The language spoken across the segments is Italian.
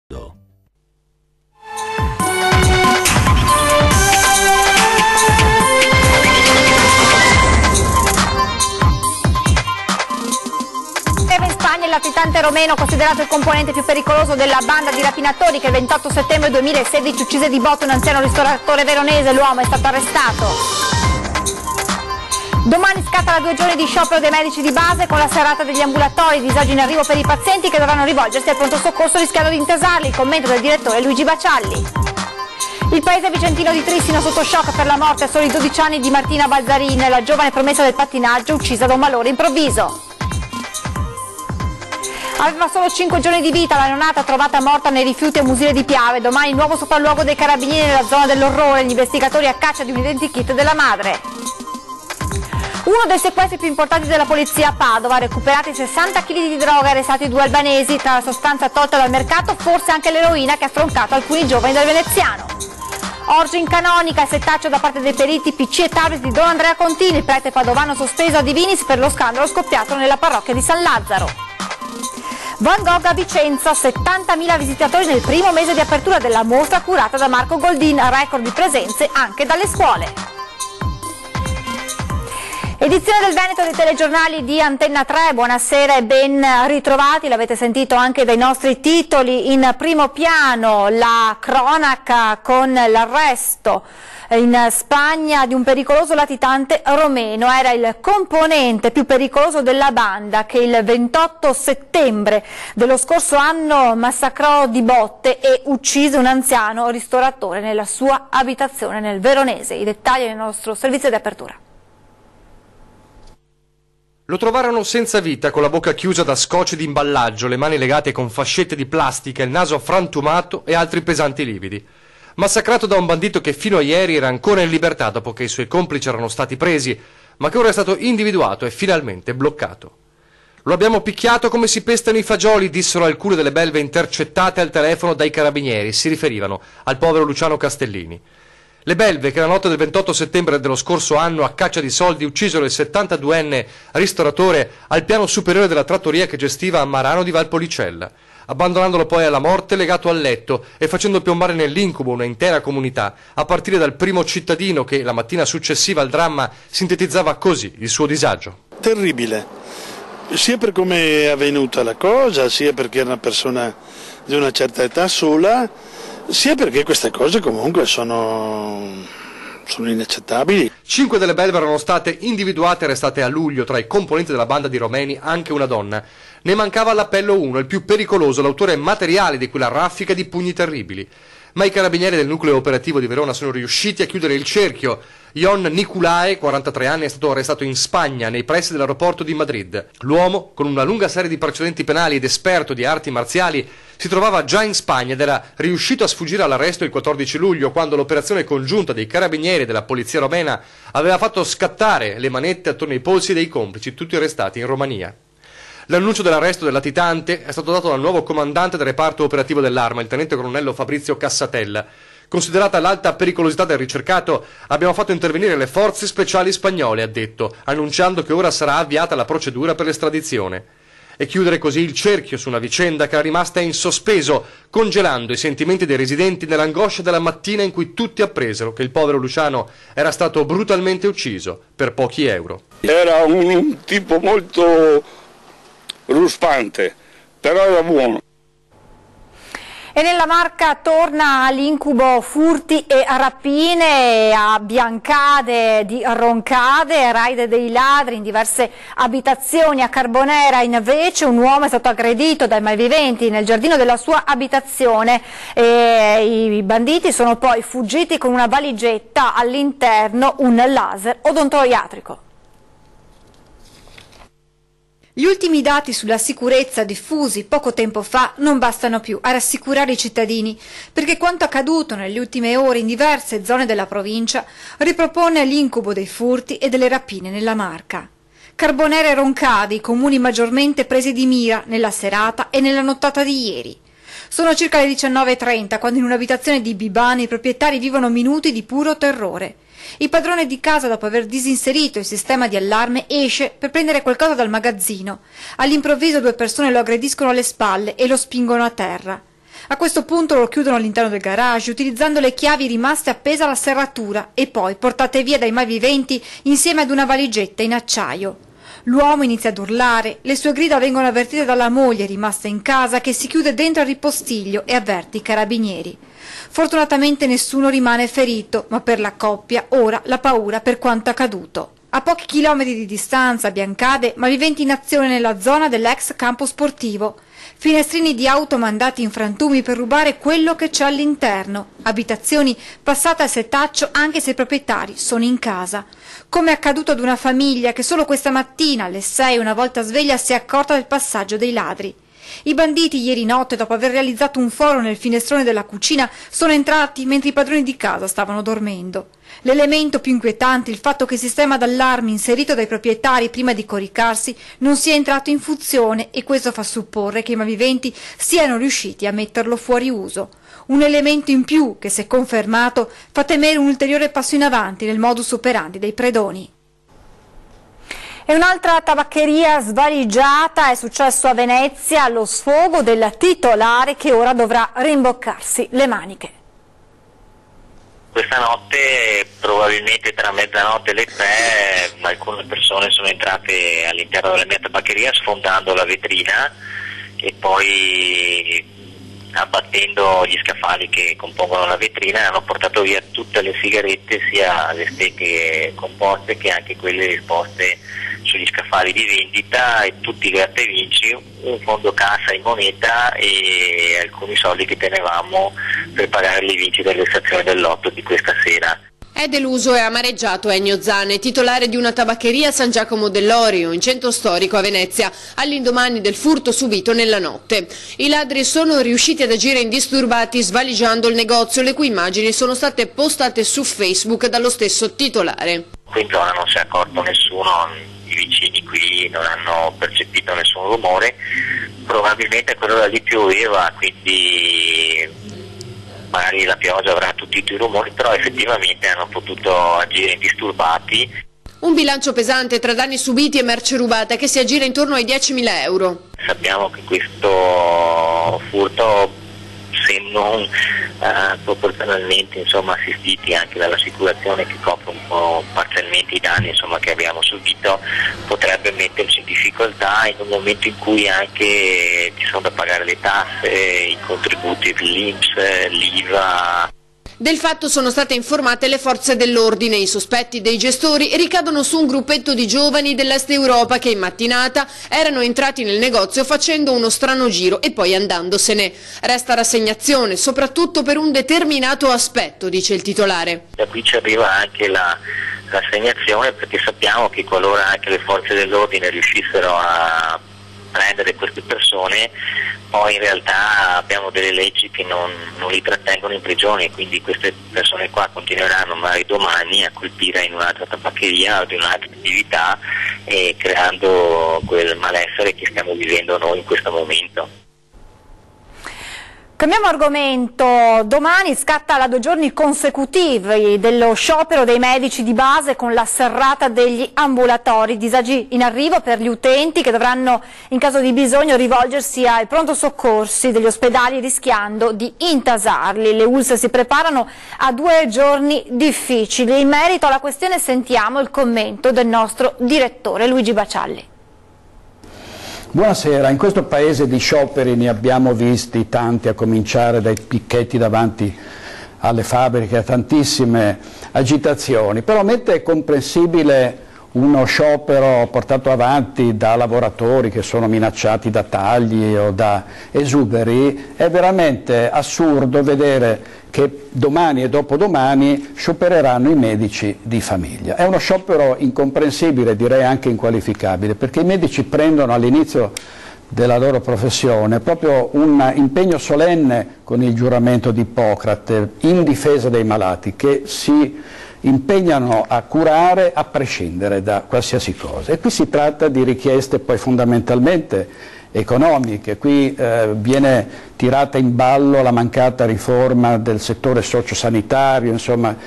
Il latitante romeno, considerato il componente più pericoloso della banda di rapinatori che il 28 settembre 2016 uccise di botte un anziano ristoratore veronese, l'uomo è stato arrestato. Domani scatta da 2 giorni di sciopero dei medici di base con la serata degli ambulatori, disagi in arrivo per i pazienti che dovranno rivolgersi al pronto soccorso rischiando di intasarli, il commento del direttore Luigi Bacialli. Il paese vicentino di Trissino sotto shock per la morte a soli 12 anni di Martina Balzarin, la giovane promessa del pattinaggio uccisa da un malore improvviso. Aveva solo 5 giorni di vita la neonata trovata morta nei rifiuti a Musile di Piave. Domani nuovo sopralluogo dei carabinieri nella zona dell'orrore, gli investigatori a caccia di un identikit della madre. Uno dei sequestri più importanti della polizia a Padova, recuperati 60 kg di droga e arrestati 2 albanesi, tra la sostanza tolta dal mercato forse anche l'eroina che ha affrontato alcuni giovani del veneziano. Orgia in canonica e settaccio da parte dei periti PC e tablet di Don Andrea Contini, il prete padovano sospeso a Divinis per lo scandalo scoppiato nella parrocchia di San Lazzaro. Van Gogh a Vicenza, 70.000 visitatori nel primo mese di apertura della mostra curata da Marco Goldin, record di presenze anche dalle scuole. Edizione del Veneto dei telegiornali di Antenna 3, buonasera e ben ritrovati, l'avete sentito anche dai nostri titoli, in primo piano la cronaca con l'arresto in Spagna di un pericoloso latitante romeno, era il componente più pericoloso della banda che il 28 settembre dello scorso anno massacrò di botte e uccise un anziano ristoratore nella sua abitazione nel Veronese. I dettagli nel nostro servizio di apertura. Lo trovarono senza vita, con la bocca chiusa da scotch di imballaggio, le mani legate con fascette di plastica, il naso frantumato e altri pesanti lividi. Massacrato da un bandito che fino a ieri era ancora in libertà dopo che i suoi complici erano stati presi, ma che ora è stato individuato e finalmente bloccato. Lo abbiamo picchiato come si pestano i fagioli, dissero alcune delle belve intercettate al telefono dai carabinieri, si riferivano al povero Luciano Castellini. Le belve che la notte del 28 settembre dello scorso anno a caccia di soldi uccisero il 72enne ristoratore al piano superiore della trattoria che gestiva a Marano di Valpolicella, abbandonandolo poi alla morte legato al letto e facendo piombare nell'incubo un'intera comunità, a partire dal primo cittadino che la mattina successiva al dramma sintetizzava così il suo disagio. Terribile, sia per come è avvenuta la cosa, sia perché era una persona di una certa età sola, sia perché queste cose comunque sono inaccettabili. 5 delle belve erano state individuate e arrestate a luglio, tra i componenti della banda di romeni anche una donna. Ne mancava all'appello uno, il più pericoloso, l'autore materiale di quella raffica di pugni terribili. Ma i carabinieri del nucleo operativo di Verona sono riusciti a chiudere il cerchio. Ion Niculae, 43 anni, è stato arrestato in Spagna, nei pressi dell'aeroporto di Madrid. L'uomo, con una lunga serie di precedenti penali ed esperto di arti marziali, si trovava già in Spagna ed era riuscito a sfuggire all'arresto il 14 luglio, quando l'operazione congiunta dei carabinieri e della polizia romena aveva fatto scattare le manette attorno ai polsi dei complici, tutti arrestati in Romania. L'annuncio dell'arresto del latitante è stato dato dal nuovo comandante del reparto operativo dell'arma, il tenente colonnello Fabrizio Cassatella. Considerata l'alta pericolosità del ricercato, abbiamo fatto intervenire le forze speciali spagnole, ha detto, annunciando che ora sarà avviata la procedura per l'estradizione. E chiudere così il cerchio su una vicenda che era rimasta in sospeso, congelando i sentimenti dei residenti nell'angoscia della mattina in cui tutti appresero che il povero Luciano era stato brutalmente ucciso per pochi euro. Era un tipo molto ruspante, però era buono. E nella Marca torna all'incubo furti e rapine, a Biancade di Roncade, raid dei ladri in diverse abitazioni. A Carbonera invece un uomo è stato aggredito dai malviventi nel giardino della sua abitazione e i banditi sono poi fuggiti con una valigetta, all'interno un laser odontoiatrico. Gli ultimi dati sulla sicurezza diffusi poco tempo fa non bastano più a rassicurare i cittadini, perché quanto accaduto nelle ultime ore in diverse zone della provincia ripropone l'incubo dei furti e delle rapine nella Marca. Carbonera e Roncade, i comuni maggiormente presi di mira nella serata e nella nottata di ieri. Sono circa le 19:30 quando in un'abitazione di Bibane i proprietari vivono minuti di puro terrore. Il padrone di casa, dopo aver disinserito il sistema di allarme, esce per prendere qualcosa dal magazzino. All'improvviso 2 persone lo aggrediscono alle spalle e lo spingono a terra. A questo punto lo chiudono all'interno del garage utilizzando le chiavi rimaste appese alla serratura e poi portate via dai malviventi insieme ad una valigetta in acciaio. L'uomo inizia ad urlare, le sue grida vengono avvertite dalla moglie rimasta in casa che si chiude dentro al ripostiglio e avverte i carabinieri. Fortunatamente nessuno rimane ferito, ma per la coppia ora la paura per quanto accaduto. A pochi chilometri di distanza, a Biancade, malviventi in azione nella zona dell'ex campo sportivo. Finestrini di auto mandati in frantumi per rubare quello che c'è all'interno. Abitazioni passate al setaccio anche se i proprietari sono in casa. Come è accaduto ad una famiglia che solo questa mattina alle 6, una volta sveglia, si è accorta del passaggio dei ladri. I banditi ieri notte, dopo aver realizzato un foro nel finestrone della cucina, sono entrati mentre i padroni di casa stavano dormendo. L'elemento più inquietante è il fatto che il sistema d'allarme inserito dai proprietari prima di coricarsi non sia entrato in funzione e questo fa supporre che i malviventi siano riusciti a metterlo fuori uso. Un elemento in più che, se confermato, fa temere un ulteriore passo in avanti nel modus operandi dei predoni. E un'altra tabaccheria svaligiata è successo a Venezia allo sfogo del titolare che ora dovrà rimboccarsi le maniche. Questa notte, probabilmente tra mezzanotte e le 3, alcune persone sono entrate all'interno della mia tabaccheria sfondando la vetrina e poi abbattendo gli scaffali che compongono la vetrina hanno portato via tutte le sigarette, sia le stecche composte che anche quelle esposte sugli scaffali di vendita, e tutti i grattavinci, un fondo cassa in moneta e alcuni soldi che tenevamo per pagare le vincite delle stazioni del lotto di questa sera. È deluso e amareggiato Ennio Zane, titolare di una tabaccheria a San Giacomo dell'Orio, in centro storico a Venezia, all'indomani del furto subito nella notte. I ladri sono riusciti ad agire indisturbati svaligiando il negozio, le cui immagini sono state postate su Facebook dallo stesso titolare. Qui in zona non si è accorto nessuno, i vicini qui non hanno percepito nessun rumore, probabilmente quell'ora lì pioveva, quindi magari la pioggia avrà tutti i rumori, però effettivamente hanno potuto agire indisturbati. Un bilancio pesante tra danni subiti e merce rubata che si aggira intorno ai 10.000 euro. Sappiamo che questo furto, se non proporzionalmente assistiti anche dall'assicurazione che copre un po' parzialmente i danni che abbiamo subito, potrebbe metterci in difficoltà in un momento in cui anche ci sono da pagare le tasse, i contributi dell'INPS, l'IVA. Del fatto sono state informate le forze dell'ordine. I sospetti dei gestori ricadono su un gruppetto di giovani dell'Est Europa che in mattinata erano entrati nel negozio facendo uno strano giro e poi andandosene. Resta rassegnazione, soprattutto per un determinato aspetto, dice il titolare. Da qui ci arriva anche la rassegnazione, perché sappiamo che qualora anche le forze dell'ordine riuscissero a prendere queste persone, poi in realtà abbiamo delle leggi che non li trattengono in prigione, quindi queste persone qua continueranno magari domani a colpire in un'altra tabaccheria o in un'altra attività, creando quel malessere che stiamo vivendo noi in questo momento. Cambiamo argomento. Domani scatta la 2 giorni consecutivi dello sciopero dei medici di base con la serrata degli ambulatori. Disagi in arrivo per gli utenti che dovranno in caso di bisogno rivolgersi ai pronto soccorsi degli ospedali rischiando di intasarli. Le ULSS si preparano a 2 giorni difficili. In merito alla questione sentiamo il commento del nostro direttore Luigi Bacialli. Buonasera, in questo paese di scioperi ne abbiamo visti tanti, a cominciare dai picchetti davanti alle fabbriche, a tantissime agitazioni, però mentre è comprensibile uno sciopero portato avanti da lavoratori che sono minacciati da tagli o da esuberi, è veramente assurdo vedere che domani e dopodomani sciopereranno i medici di famiglia. È uno sciopero incomprensibile, direi anche inqualificabile, perché i medici prendono all'inizio della loro professione proprio un impegno solenne con il giuramento di Ippocrate in difesa dei malati, che si impegnano a curare a prescindere da qualsiasi cosa. E qui si tratta di richieste poi fondamentalmente economiche. Qui viene tirata in ballo la mancata riforma del settore sociosanitario, insomma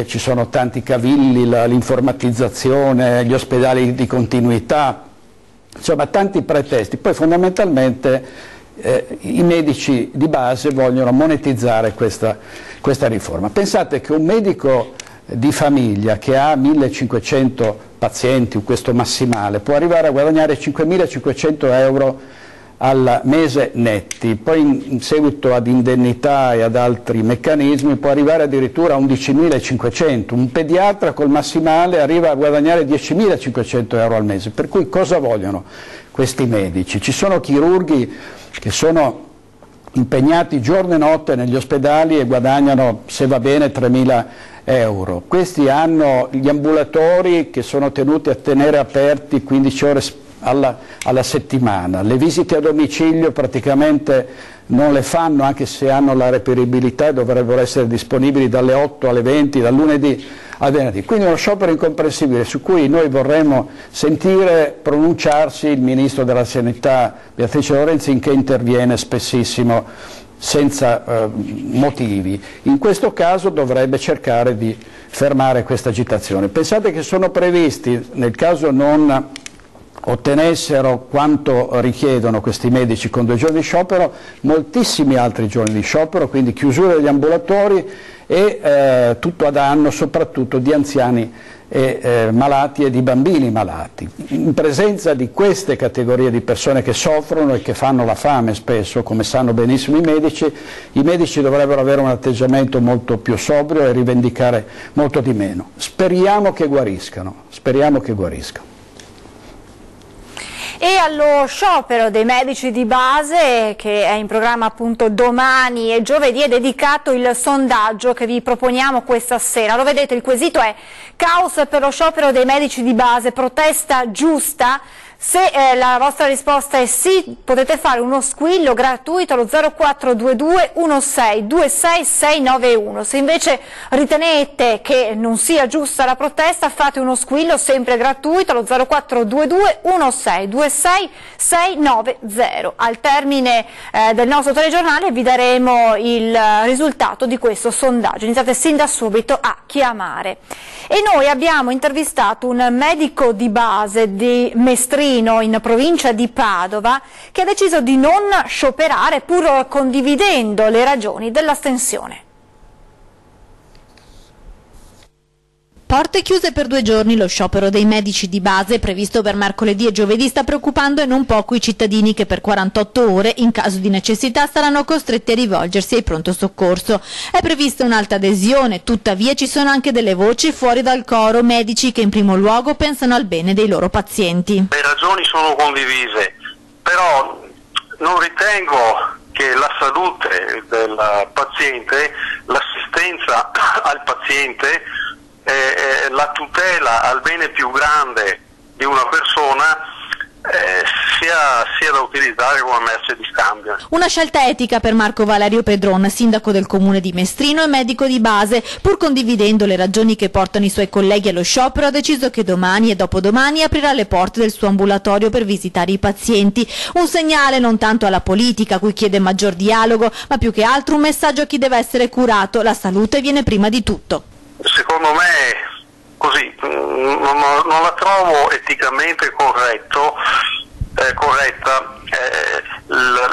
ci sono tanti cavilli, l'informatizzazione, gli ospedali di continuità, insomma tanti pretesti. Poi fondamentalmente i medici di base vogliono monetizzare questa riforma. Pensate che un medico di famiglia che ha 1500 pazienti, questo massimale, può arrivare a guadagnare 5.500 euro al mese netti, poi in seguito ad indennità e ad altri meccanismi può arrivare addirittura a 11.500, un pediatra col massimale arriva a guadagnare 10.500 euro al mese, per cui cosa vogliono questi medici? Ci sono chirurghi che sono impegnati giorno e notte negli ospedali e guadagnano, se va bene, 3.000 euro. Questi hanno gli ambulatori che sono tenuti a tenere aperti 15 ore alla settimana, le visite a domicilio praticamente non le fanno, anche se hanno la reperibilità e dovrebbero essere disponibili dalle 8 alle 20, dal lunedì al venerdì. Quindi uno sciopero incomprensibile su cui noi vorremmo sentire pronunciarsi il Ministro della Sanità Beatrice Lorenzin, che interviene spessissimo senza motivi. In questo caso dovrebbe cercare di fermare questa agitazione. Pensate che sono previsti, nel caso non ottenessero quanto richiedono questi medici con 2 giorni di sciopero, moltissimi altri giorni di sciopero, quindi chiusura degli ambulatori e tutto a danno soprattutto di anziani malati e di bambini malati. In presenza di queste categorie di persone che soffrono e che fanno la fame spesso, come sanno benissimo i medici dovrebbero avere un atteggiamento molto più sobrio e rivendicare molto di meno. Speriamo che guariscano, speriamo che guariscano. E allo sciopero dei medici di base, che è in programma appunto domani e giovedì, è dedicato il sondaggio che vi proponiamo questa sera. Lo vedete, il quesito è: caos per lo sciopero dei medici di base, protesta giusta? Se la vostra risposta è sì, potete fare uno squillo gratuito allo 0422 16 26 691. Se invece ritenete che non sia giusta la protesta, fate uno squillo sempre gratuito allo 0422 16 26 690. Al termine del nostro telegiornale vi daremo il risultato di questo sondaggio. Iniziate sin da subito a chiamare. E noi abbiamo intervistato un medico di base di Mestrino, in provincia di Padova, che ha deciso di non scioperare pur condividendo le ragioni dell'astensione. Porte chiuse per 2 giorni, lo sciopero dei medici di base previsto per mercoledì e giovedì sta preoccupando e non poco i cittadini che per 48 ore, in caso di necessità, saranno costretti a rivolgersi ai pronto soccorso. È prevista un'alta adesione, tuttavia ci sono anche delle voci fuori dal coro, medici che in primo luogo pensano al bene dei loro pazienti. Le ragioni sono condivise, però non ritengo che la salute del paziente, l'assistenza al paziente, la tutela al bene più grande di una persona sia da utilizzare come merce di scambio. Una scelta etica per Marco Valerio Pedron, sindaco del comune di Mestrino e medico di base. Pur condividendo le ragioni che portano i suoi colleghi allo sciopero, ha deciso che domani e dopodomani aprirà le porte del suo ambulatorio per visitare i pazienti. Un segnale non tanto alla politica, a cui chiede maggior dialogo, ma più che altro un messaggio a chi deve essere curato: la salute viene prima di tutto. Secondo me così non la trovo eticamente corretta.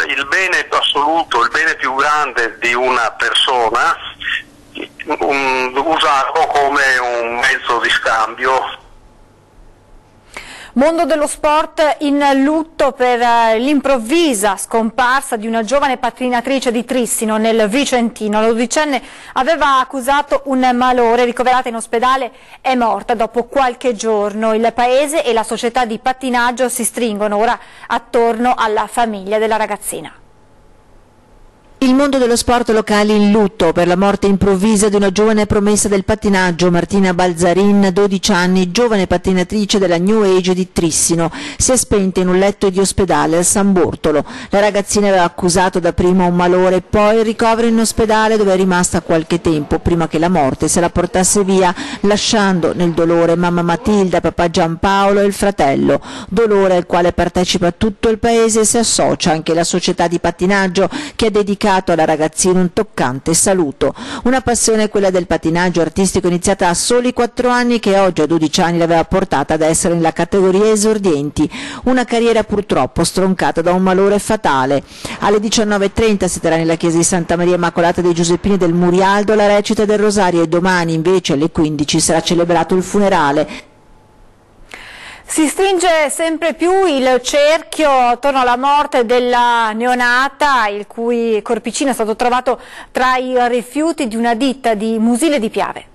Il bene assoluto, il bene più grande di una persona, usarlo come un mezzo di scambio. Mondo dello sport in lutto per l'improvvisa scomparsa di una giovane pattinatrice di Trissino nel Vicentino. La 12enne aveva accusato un malore, ricoverata in ospedale, è morta dopo qualche giorno. Il paese e la società di pattinaggio si stringono ora attorno alla famiglia della ragazzina. Il mondo dello sport locale in lutto per la morte improvvisa di una giovane promessa del pattinaggio, Martina Balzarin, 12 anni, giovane pattinatrice della New Age di Trissino. Si è spenta in un letto di ospedale al San Bortolo. La ragazzina aveva accusato dapprima un malore, poi il ricovero in ospedale, dove è rimasta qualche tempo prima che la morte se la portasse via, lasciando nel dolore mamma Matilda, papà Giampaolo e il fratello. Dolore al quale partecipa tutto il paese e si associa anche la società di pattinaggio, che ha dedicato dedicato alla ragazzina un toccante saluto. Una passione, quella del pattinaggio artistico, iniziata a soli 4 anni, che oggi a 12 anni l'aveva portata ad essere nella categoria esordienti. Una carriera purtroppo stroncata da un malore fatale. Alle 19:30 si terrà nella chiesa di Santa Maria Immacolata dei Giuseppini del Murialdo la recita del Rosario e domani invece alle 15 sarà celebrato il funerale. Si stringe sempre più il cerchio attorno alla morte della neonata, il cui corpicino è stato trovato tra i rifiuti di una ditta di Musile di Piave.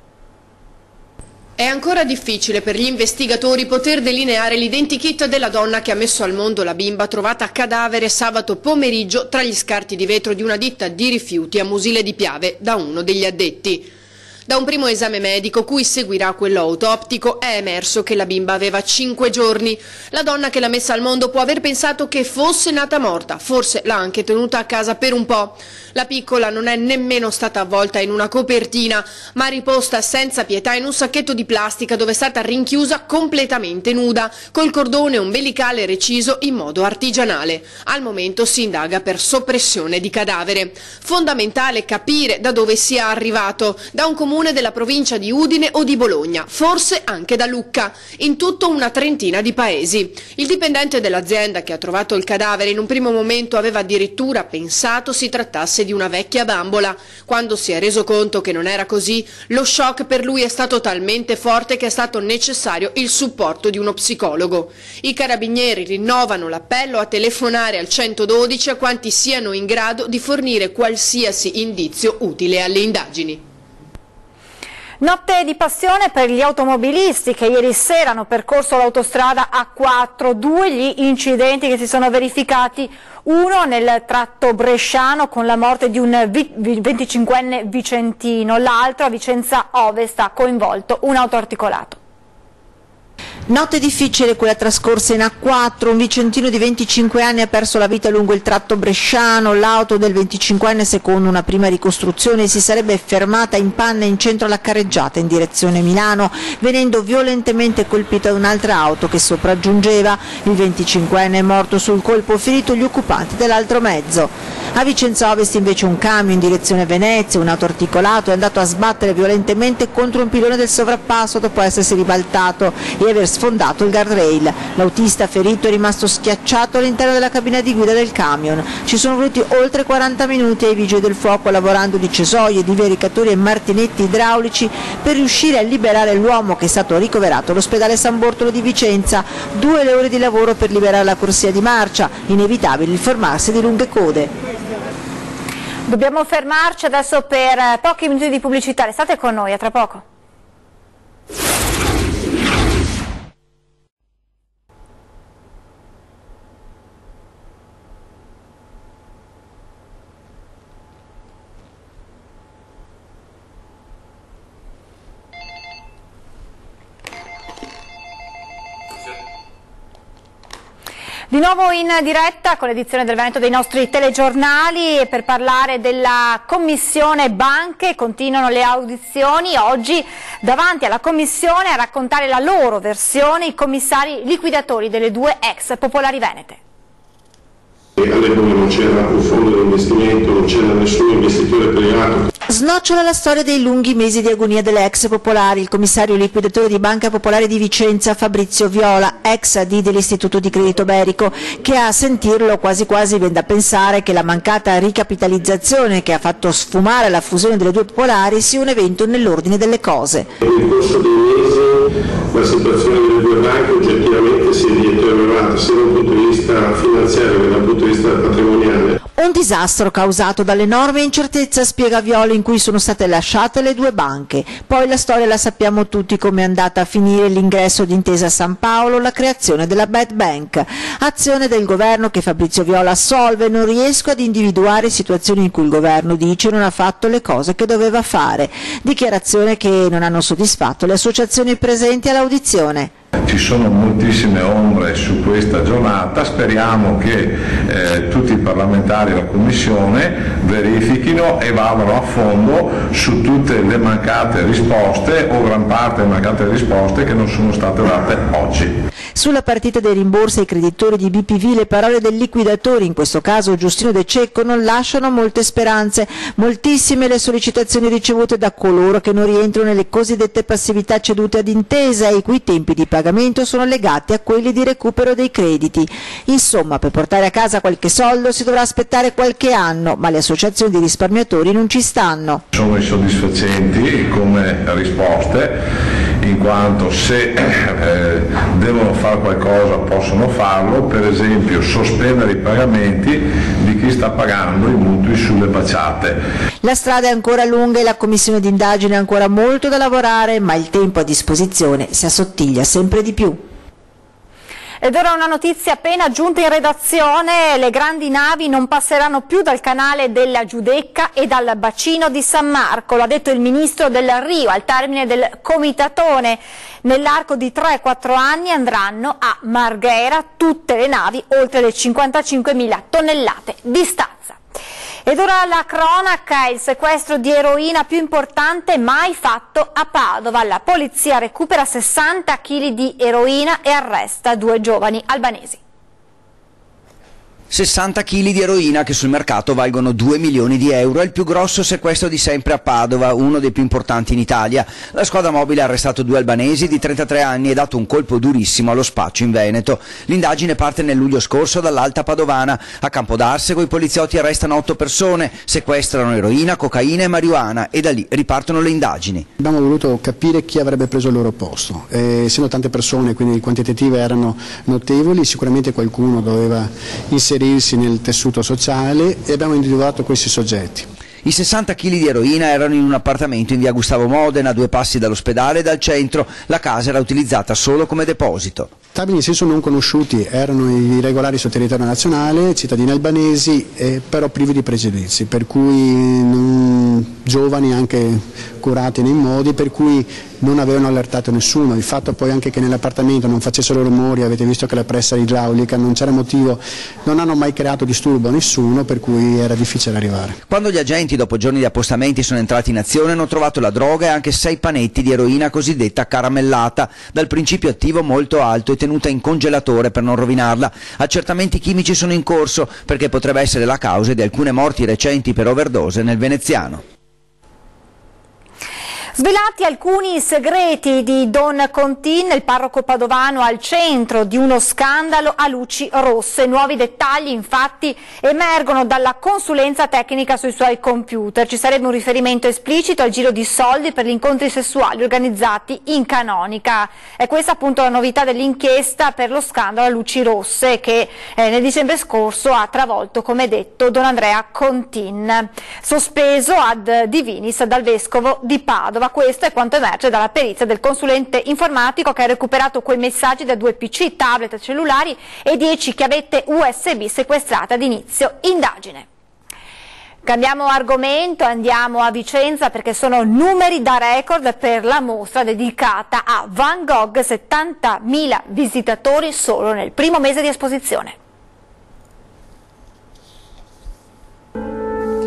È ancora difficile per gli investigatori poter delineare l'identikit della donna che ha messo al mondo la bimba trovata cadavere sabato pomeriggio tra gli scarti di vetro di una ditta di rifiuti a Musile di Piave da uno degli addetti. Da un primo esame medico, cui seguirà quello autoptico, è emerso che la bimba aveva 5 giorni. La donna che l'ha messa al mondo può aver pensato che fosse nata morta, forse l'ha anche tenuta a casa per un po'. La piccola non è nemmeno stata avvolta in una copertina, ma riposta senza pietà in un sacchetto di plastica dove è stata rinchiusa completamente nuda, col cordone ombelicale reciso in modo artigianale. Al momento si indaga per soppressione di cadavere. Fondamentale capire da dove sia arrivato, da un comune della provincia di Udine o di Bologna, forse anche da Lucca, in tutto una trentina di paesi. Il dipendente dell'azienda che ha trovato il cadavere in un primo momento aveva addirittura pensato si trattasse di una vecchia bambola. Quando si è reso conto che non era così, lo shock per lui è stato talmente forte che è stato necessario il supporto di uno psicologo. I carabinieri rinnovano l'appello a telefonare al 112 a quanti siano in grado di fornire qualsiasi indizio utile alle indagini. Notte di passione per gli automobilisti che ieri sera hanno percorso l'autostrada A4, 2 gli incidenti che si sono verificati, uno nel tratto bresciano con la morte di un 25enne vicentino, l'altro a Vicenza Ovest ha coinvolto un autoarticolato. Notte difficile quella trascorsa in A4, un vicentino di 25 anni ha perso la vita lungo il tratto bresciano, l'auto del 25enne secondo una prima ricostruzione si sarebbe fermata in panne in centro alla carreggiata in direzione Milano, venendo violentemente colpita da un'altra auto che sopraggiungeva. Il 25enne è morto sul colpo, ferito gli occupanti dell'altro mezzo. A Vicenza Ovest invece un camion in direzione Venezia, un autoarticolato è andato a sbattere violentemente contro un pilone del sovrappasso dopo essersi ribaltato e aver sfondato il guardrail. L'autista ferito è rimasto schiacciato all'interno della cabina di guida del camion. Ci sono voluti oltre 40 minuti ai vigili del fuoco lavorando di cesoie, di vericatori e martinetti idraulici per riuscire a liberare l'uomo che è stato ricoverato all'ospedale San Bortolo di Vicenza. 2 le ore di lavoro per liberare la corsia di marcia, inevitabile il formarsi di lunghe code. Dobbiamo fermarci adesso per pochi minuti di pubblicità, restate con noi, a tra poco. Di nuovo in diretta con l'edizione del Veneto dei nostri telegiornali e per parlare della Commissione Banche continuano le audizioni. Oggi davanti alla Commissione a raccontare la loro versione i commissari liquidatori delle 2 ex Popolari Venete. All'epoca non c'era un fondo di investimento, non c'era nessun investitore privato. Snocciola la storia dei lunghi mesi di agonia delle ex popolari. Il commissario liquidatore di Banca Popolare di Vicenza, Fabrizio Viola, ex AD dell'Istituto di Credito Berico, che a sentirlo quasi quasi viene da pensare che la mancata ricapitalizzazione che ha fatto sfumare la fusione delle 2 popolari sia un evento nell'ordine delle cose. Nel corso dei mesi la situazione delle 2 banche oggettivamente si è deteriorata sia dal punto di vista finanziario che dal punto di vista patrimoniale. Un disastro causato dall'enorme incertezza, spiega Viola, in cui sono state lasciate le 2 banche. Poi la storia la sappiamo tutti come è andata a finire: l'ingresso di Intesa San Paolo, la creazione della Bad Bank. Azione del governo che Fabrizio Viola assolve. Non riesco ad individuare situazioni in cui il governo dice non ha fatto le cose che doveva fare. Dichiarazione che non hanno soddisfatto le associazioni presenti all'audizione. Ci sono moltissime ombre su questa giornata, speriamo che tutti i parlamentari della Commissione verifichino e vadano a fondo su tutte le mancate risposte o gran parte delle mancate risposte che non sono state date oggi. Sulla partita dei rimborsi ai creditori di BPV le parole del liquidatore, in questo caso Giustino De Cecco, non lasciano molte speranze. Moltissime le sollecitazioni ricevute da coloro che non rientrano nelle cosiddette passività cedute ad intesa e i cui tempi di pagamento sono legati a quelli di recupero dei crediti. Insomma, per portare a casa qualche soldo si dovrà aspettare qualche anno, ma le associazioni di risparmiatori non ci stanno. Sono insoddisfacenti come risposte, in quanto se devono fare qualcosa possono farlo, per esempio sospendere i pagamenti di chi sta pagando i mutui sulle facciate. La strada è ancora lunga e la commissione d'indagine ha ancora molto da lavorare, ma il tempo a disposizione si assottiglia sempre di più. Ed ora una notizia appena giunta in redazione: le grandi navi non passeranno più dal canale della Giudecca e dal bacino di San Marco, lo ha detto il ministro del Rio al termine del comitatone. Nell'arco di 3-4 anni andranno a Marghera tutte le navi oltre le 55.000 tonnellate di stazza. Ed ora la cronaca: il sequestro di eroina più importante mai fatto a Padova. La polizia recupera 60 kg di eroina e arresta 2 giovani albanesi. 60 kg di eroina che sul mercato valgono 2 milioni di euro, è il più grosso sequestro di sempre a Padova, uno dei più importanti in Italia. La squadra mobile ha arrestato 2 albanesi di 33 anni e dato un colpo durissimo allo spaccio in Veneto. L'indagine parte nel luglio scorso dall'Alta Padovana. A Campodarsego i poliziotti arrestano 8 persone, sequestrano eroina, cocaina e marijuana e da lì ripartono le indagini. Abbiamo voluto capire chi avrebbe preso il loro posto. Essendo tante persone, quindi le quantitative erano notevoli, sicuramente qualcuno doveva inserirsi nel tessuto sociale e abbiamo individuato questi soggetti. I 60 kg di eroina erano in un appartamento in via Gustavo Modena, a 2 passi dall'ospedale e dal centro. La casa era utilizzata solo come deposito. Stabili in senso non conosciuti erano i regolari sul territorio nazionale, cittadini albanesi, però privi di pregiudizi, per cui giovani, anche curati nei modi, per cui non avevano allertato nessuno. Il fatto poi anche che nell'appartamento non facessero rumori, avete visto che la pressa era idraulica, non c'era motivo, non hanno mai creato disturbo a nessuno, per cui era difficile arrivare. Quando gli agenti dopo giorni di appostamenti sono entrati in azione hanno trovato la droga e anche 6 panetti di eroina cosiddetta caramellata, dal principio attivo molto alto e tenuta in congelatore per non rovinarla. Accertamenti chimici sono in corso perché potrebbe essere la causa di alcune morti recenti per overdose nel veneziano. Svelati alcuni segreti di Don Contin, il parroco padovano al centro di uno scandalo a luci rosse. Nuovi dettagli infatti emergono dalla consulenza tecnica sui suoi computer. Ci sarebbe un riferimento esplicito al giro di soldi per gli incontri sessuali organizzati in canonica. È questa appunto la novità dell'inchiesta per lo scandalo a luci rosse che nel dicembre scorso ha travolto, come detto, Don Andrea Contin, sospeso ad divinis dal vescovo di Padova. Questo è quanto emerge dalla perizia del consulente informatico che ha recuperato quei messaggi da 2 PC, tablet, cellulari e 10 chiavette USB sequestrate ad inizio indagine. Cambiamo argomento, andiamo a Vicenza perché sono numeri da record per la mostra dedicata a Van Gogh, 70.000 visitatori solo nel primo mese di esposizione.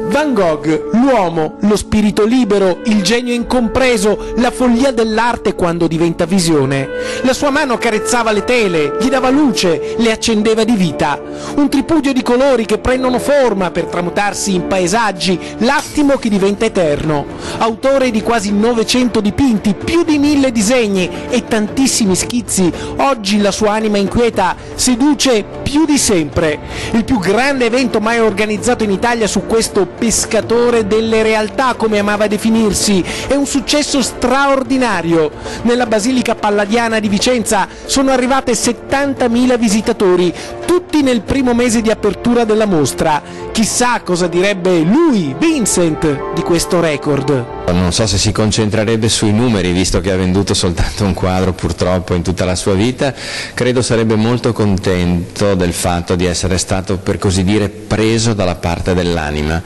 Van Gogh, l'uomo, lo spirito libero, il genio incompreso, la follia dell'arte quando diventa visione. La sua mano carezzava le tele, gli dava luce, le accendeva di vita. Un tripudio di colori che prendono forma per tramutarsi in paesaggi, l'attimo che diventa eterno. Autore di quasi 900 dipinti, più di 1000 disegni e tantissimi schizzi, oggi la sua anima inquieta seduce più di sempre. Il più grande evento mai organizzato in Italia su questo pescatore delle realtà, come amava definirsi, è un successo straordinario. Nella Basilica Palladiana di Vicenza sono arrivate 70.000 visitatori, tutti nel primo mese di apertura della mostra. Chissà cosa direbbe lui, Vincent, di questo record. Non so se si concentrerebbe sui numeri, visto che ha venduto soltanto un quadro purtroppo in tutta la sua vita. Credo sarebbe molto contento del fatto di essere stato, per così dire, preso dalla parte dell'anima.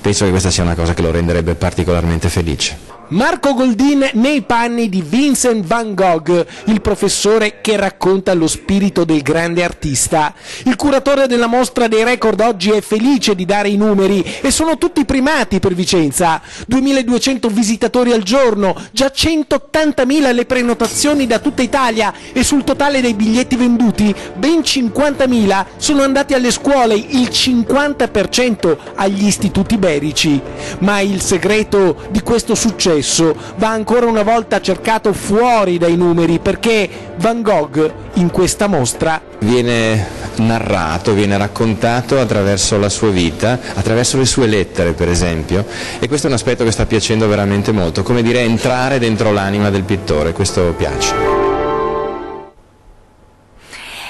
penso che questa sia una cosa che lo renderebbe particolarmente felice. Marco Goldin nei panni di Vincent van Gogh, il professore che racconta lo spirito del grande artista. Il curatore della mostra dei record oggi è felice di dare i numeri e sono tutti primati per Vicenza. 2200 visitatori al giorno, già 180.000 le prenotazioni da tutta Italia e sul totale dei biglietti venduti ben 50.000 sono andati alle scuole, il 50% agli istituti iberici. Ma il segreto di questo successo va ancora una volta cercato fuori dai numeri, perché Van Gogh in questa mostra viene narrato, viene raccontato attraverso la sua vita, attraverso le sue lettere per esempio, e questo è un aspetto che sta piacendo veramente molto, come dire entrare dentro l'anima del pittore, questo piace.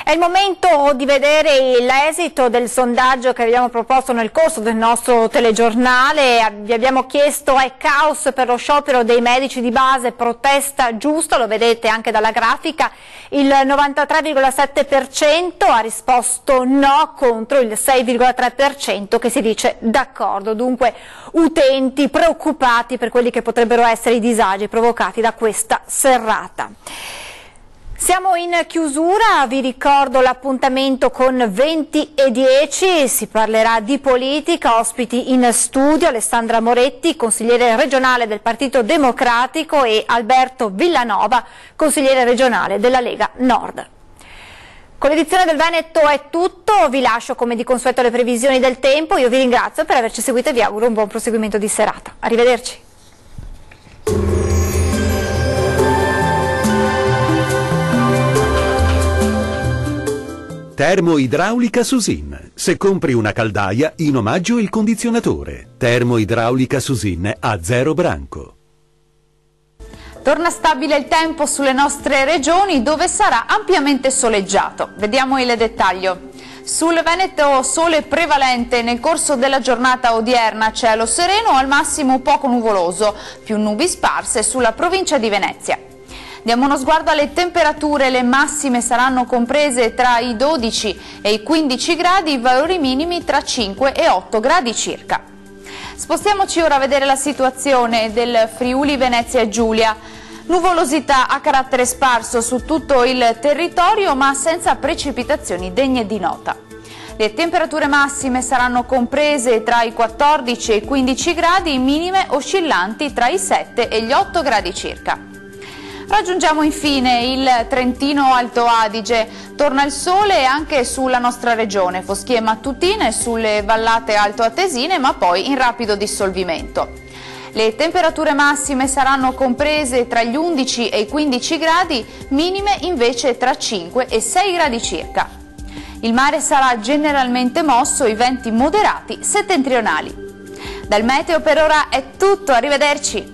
È il momento di vedere l'esito del sondaggio che abbiamo proposto nel corso del nostro telegiornale. Vi abbiamo chiesto: è caos per lo sciopero dei medici di base, protesta giusta? Lo vedete anche dalla grafica. Il 93,7% ha risposto no, contro il 6,3% che si dice d'accordo. Dunque utenti preoccupati per quelli che potrebbero essere i disagi provocati da questa serrata. Siamo in chiusura, vi ricordo l'appuntamento con 20:10, si parlerà di politica, ospiti in studio Alessandra Moretti, consigliere regionale del Partito Democratico, e Alberto Villanova, consigliere regionale della Lega Nord. Con l'edizione del Veneto è tutto, vi lascio come di consueto le previsioni del tempo, io vi ringrazio per averci seguito e vi auguro un buon proseguimento di serata. Arrivederci. Termoidraulica Susin. Se compri una caldaia, in omaggio il condizionatore. Termoidraulica Susin a 0 branco. Torna stabile il tempo sulle nostre regioni, dove sarà ampiamente soleggiato. Vediamo il dettaglio. Sul Veneto sole prevalente, nel corso della giornata odierna cielo sereno, al massimo poco nuvoloso, più nubi sparse sulla provincia di Venezia. Diamo uno sguardo alle temperature, le massime saranno comprese tra i 12 e i 15 gradi, i valori minimi tra 5 e 8 gradi circa. Spostiamoci ora a vedere la situazione del Friuli Venezia Giulia. Nuvolosità a carattere sparso su tutto il territorio, ma senza precipitazioni degne di nota. Le temperature massime saranno comprese tra i 14 e i 15 gradi, minime oscillanti tra i 7 e gli 8 gradi circa. Raggiungiamo infine il Trentino Alto Adige, torna il sole anche sulla nostra regione, foschie mattutine sulle vallate altoatesine, ma poi in rapido dissolvimento. Le temperature massime saranno comprese tra gli 11 e i 15 gradi, minime invece tra 5 e 6 gradi circa. Il mare sarà generalmente mosso, i venti moderati settentrionali. Dal meteo per ora è tutto, arrivederci!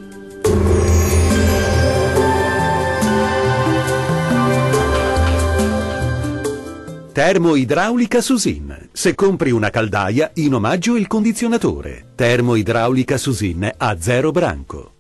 Termoidraulica Susin. Se compri una caldaia, in omaggio il condizionatore. Termoidraulica Susin a 0 branco.